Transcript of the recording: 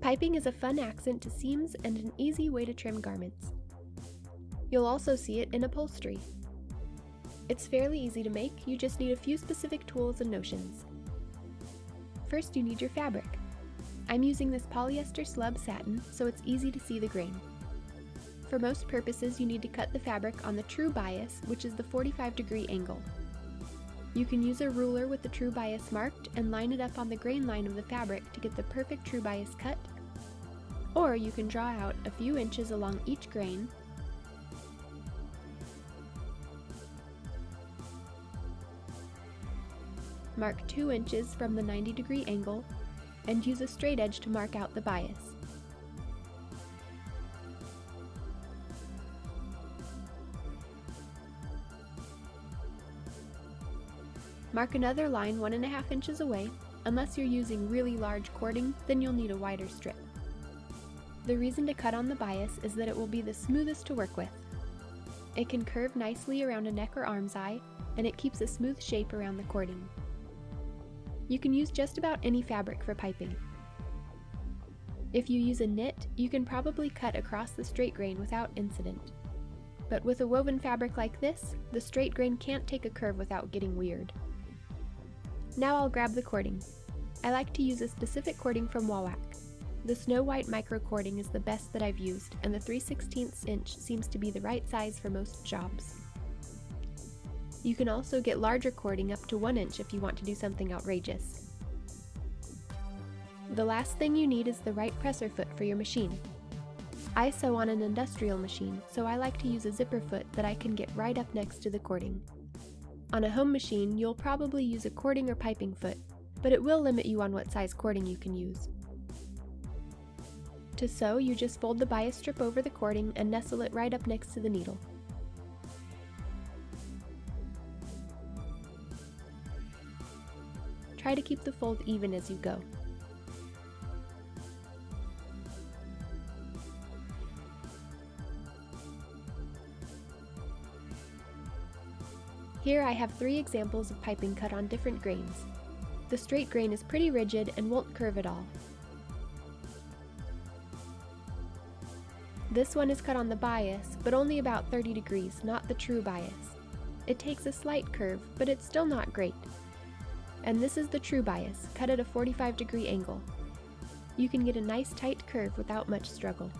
Piping is a fun accent to seams and an easy way to trim garments. You'll also see it in upholstery. It's fairly easy to make, you just need a few specific tools and notions. First, you need your fabric. I'm using this polyester slub satin, so it's easy to see the grain. For most purposes, you need to cut the fabric on the true bias, which is the 45-degree angle. You can use a ruler with the true bias marked and line it up on the grain line of the fabric to get the perfect true bias cut, or you can draw out a few inches along each grain, mark 2 inches from the 90-degree angle, and use a straight edge to mark out the bias. Mark another line 1.5 inches away. Unless you're using really large cording, then you'll need a wider strip. The reason to cut on the bias is that it will be the smoothest to work with. It can curve nicely around a neck or arm's eye, and it keeps a smooth shape around the cording. You can use just about any fabric for piping. If you use a knit, you can probably cut across the straight grain without incident. But with a woven fabric like this, the straight grain can't take a curve without getting weird. Now I'll grab the cording. I like to use a specific cording from Wawak. The Snow White micro cording is the best that I've used, and the 3/16 inch seems to be the right size for most jobs. You can also get larger cording up to 1 inch if you want to do something outrageous. The last thing you need is the right presser foot for your machine. I sew on an industrial machine, so I like to use a zipper foot that I can get right up next to the cording. On a home machine, you'll probably use a cording or piping foot, but it will limit you on what size cording you can use. To sew, you just fold the bias strip over the cording and nestle it right up next to the needle. Try to keep the fold even as you go. Here I have 3 examples of piping cut on different grains. The straight grain is pretty rigid and won't curve at all. This one is cut on the bias, but only about 30 degrees, not the true bias. It takes a slight curve, but it's still not great. And this is the true bias, cut at a 45-degree angle. You can get a nice tight curve without much struggle.